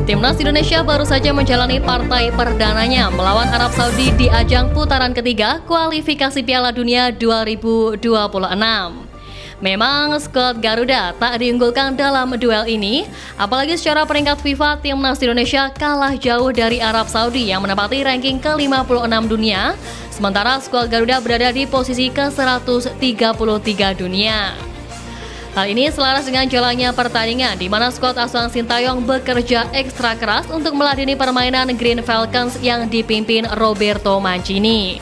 Timnas Indonesia baru saja menjalani partai perdananya melawan Arab Saudi di ajang putaran ketiga kualifikasi Piala Dunia 2026. Memang skuad Garuda tak diunggulkan dalam duel ini, apalagi secara peringkat FIFA Timnas Indonesia kalah jauh dari Arab Saudi yang menempati ranking ke-56 dunia, sementara skuad Garuda berada di posisi ke-133 dunia. Hal ini selaras dengan jalannya pertandingan di mana skuad asuhan Sintayong bekerja ekstra keras untuk meladeni permainan Green Falcons yang dipimpin Roberto Mancini.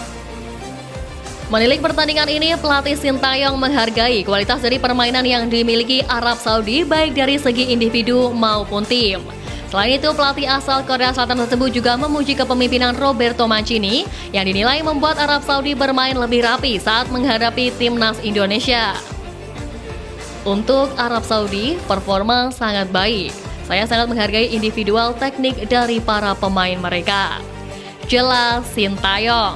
Menilik pertandingan ini, pelatih Sintayong menghargai kualitas dari permainan yang dimiliki Arab Saudi baik dari segi individu maupun tim. Selain itu, pelatih asal Korea Selatan tersebut juga memuji kepemimpinan Roberto Mancini yang dinilai membuat Arab Saudi bermain lebih rapi saat menghadapi timnas Indonesia. Untuk Arab Saudi, performa sangat baik. Saya sangat menghargai individual teknik dari para pemain mereka. Jelas Sintayong.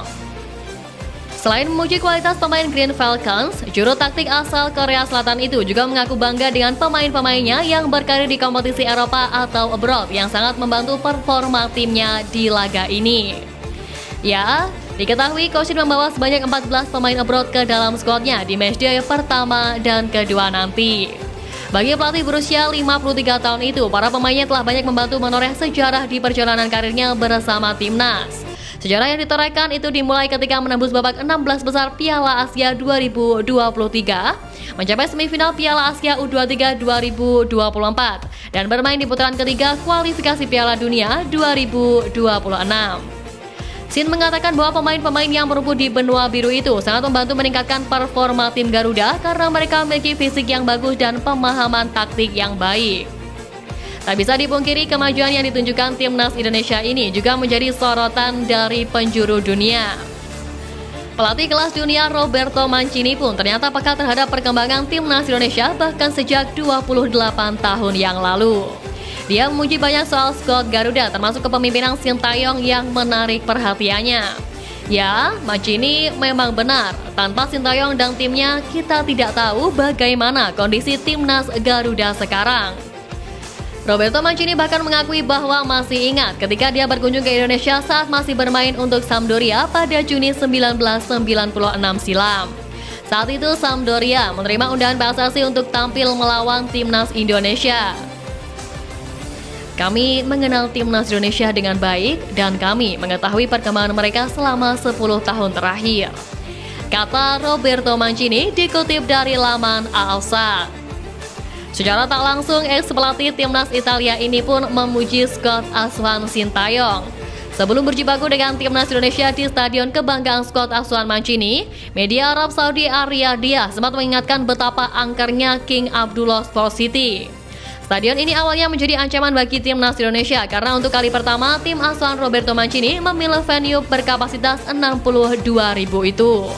Selain memuji kualitas pemain Green Falcons, juru taktik asal Korea Selatan itu juga mengaku bangga dengan pemain-pemainnya yang berkarir di kompetisi Eropa atau abroad yang sangat membantu performa timnya di laga ini. Ya, diketahui Coach Shin membawa sebanyak 14 pemain abroad ke dalam skuadnya di matchday pertama dan kedua nanti. Bagi pelatih berusia 53 tahun itu, para pemainnya telah banyak membantu menoreh sejarah di perjalanan karirnya bersama timnas. Sejarah yang ditorehkan itu dimulai ketika menembus babak 16 besar Piala Asia 2023, mencapai semifinal Piala Asia U23 2024, dan bermain di putaran ketiga kualifikasi Piala Dunia 2026. Shin mengatakan bahwa pemain-pemain yang merumput di benua biru itu sangat membantu meningkatkan performa tim Garuda karena mereka memiliki fisik yang bagus dan pemahaman taktik yang baik. Tak bisa dipungkiri, kemajuan yang ditunjukkan timnas Indonesia ini juga menjadi sorotan dari penjuru dunia. Pelatih kelas dunia Roberto Mancini pun ternyata peka terhadap perkembangan timnas Indonesia bahkan sejak 28 tahun yang lalu. Dia memuji banyak soal skuad Garuda, termasuk kepemimpinan Sintayong yang menarik perhatiannya. Ya, Mancini memang benar. Tanpa Sintayong dan timnya, kita tidak tahu bagaimana kondisi timnas Garuda sekarang. Roberto Mancini bahkan mengakui bahwa masih ingat ketika dia berkunjung ke Indonesia saat masih bermain untuk Sampdoria pada Juni 1996 silam. Saat itu Sampdoria menerima undangan PSSI untuk tampil melawan timnas Indonesia. Kami mengenal timnas Indonesia dengan baik dan kami mengetahui perkembangan mereka selama 10 tahun terakhir, kata Roberto Mancini dikutip dari laman Al-Sadd. Secara tak langsung, ex-pelatih timnas Italia ini pun memuji skuad asuhan Sintayong. Sebelum berjibaku dengan timnas Indonesia di Stadion Kebanggaan skuad asuhan Mancini, media Arab Saudi Ar-Riyadiyah sempat mengingatkan betapa angkernya King Abdullah Sport City. Stadion ini awalnya menjadi ancaman bagi timnas Indonesia karena untuk kali pertama tim asuhan Roberto Mancini memilih venue berkapasitas 62.000 itu.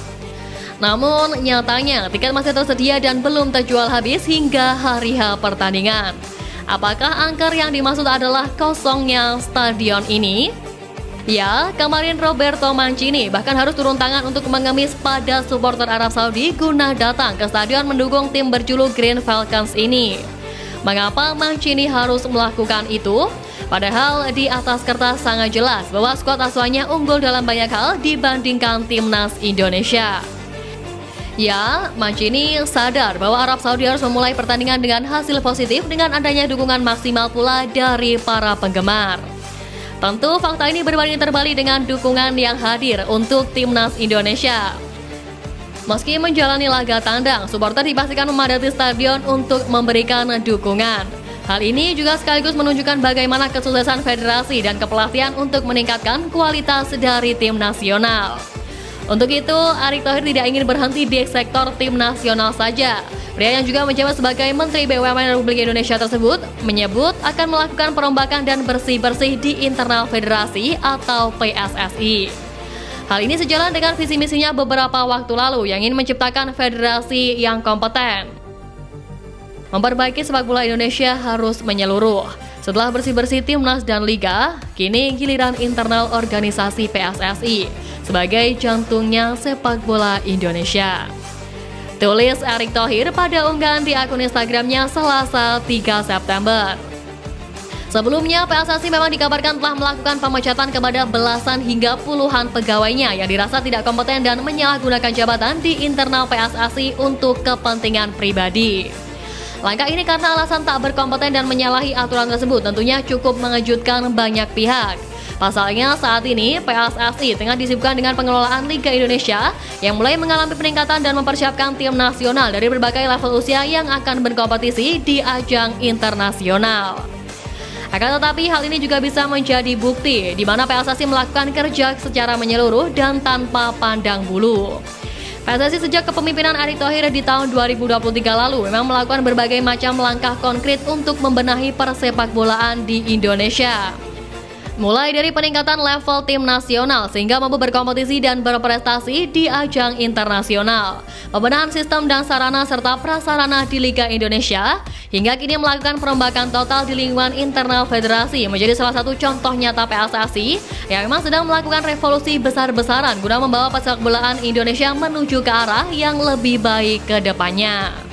Namun nyatanya tiket masih tersedia dan belum terjual habis hingga hari H pertandingan. Apakah angker yang dimaksud adalah kosongnya stadion ini? Ya, kemarin Roberto Mancini bahkan harus turun tangan untuk mengemis pada supporter Arab Saudi guna datang ke stadion mendukung tim berjuluk Green Falcons ini. Mengapa Mancini harus melakukan itu? Padahal di atas kertas sangat jelas bahwa skuad asuhannya unggul dalam banyak hal dibandingkan timnas Indonesia. Ya, Mancini sadar bahwa Arab Saudi harus memulai pertandingan dengan hasil positif dengan adanya dukungan maksimal pula dari para penggemar. Tentu fakta ini berbanding terbalik dengan dukungan yang hadir untuk timnas Indonesia. Meski menjalani laga tandang, supporter dipastikan memadati stadion untuk memberikan dukungan. Hal ini juga sekaligus menunjukkan bagaimana kesuksesan federasi dan kepelatihan untuk meningkatkan kualitas dari tim nasional. Untuk itu, Erick Thohir tidak ingin berhenti di sektor tim nasional saja. Pria yang juga menjabat sebagai Menteri BUMN Republik Indonesia tersebut menyebut akan melakukan perombakan dan bersih-bersih di internal federasi atau PSSI. Hal ini sejalan dengan visi misinya beberapa waktu lalu yang ingin menciptakan federasi yang kompeten. Memperbaiki sepak bola Indonesia harus menyeluruh. Setelah bersih-bersih timnas dan liga, kini giliran internal organisasi PSSI sebagai jantungnya sepak bola Indonesia. Tulis Erick Thohir pada unggahan di akun Instagramnya Selasa 3 September. Sebelumnya, PSSI memang dikabarkan telah melakukan pemecatan kepada belasan hingga puluhan pegawainya yang dirasa tidak kompeten dan menyalahgunakan jabatan di internal PSSI untuk kepentingan pribadi. Langkah ini karena alasan tak berkompeten dan menyalahi aturan tersebut tentunya cukup mengejutkan banyak pihak. Pasalnya saat ini PSSI tengah disibukkan dengan pengelolaan Liga Indonesia yang mulai mengalami peningkatan dan mempersiapkan tim nasional dari berbagai level usia yang akan berkompetisi di ajang internasional. Akan tetapi hal ini juga bisa menjadi bukti di mana PSSI melakukan kerja secara menyeluruh dan tanpa pandang bulu. PSSI sejak kepemimpinan Erick Thohir di tahun 2023 lalu memang melakukan berbagai macam langkah konkret untuk membenahi persepakbolaan di Indonesia. Mulai dari peningkatan level tim nasional sehingga mampu berkompetisi dan berprestasi di ajang internasional, pembenahan sistem dan sarana serta prasarana di Liga Indonesia, hingga kini melakukan perombakan total di lingkungan internal federasi menjadi salah satu contoh nyata PSSI yang memang sedang melakukan revolusi besar-besaran guna membawa persepakbolaan Indonesia menuju ke arah yang lebih baik ke depannya.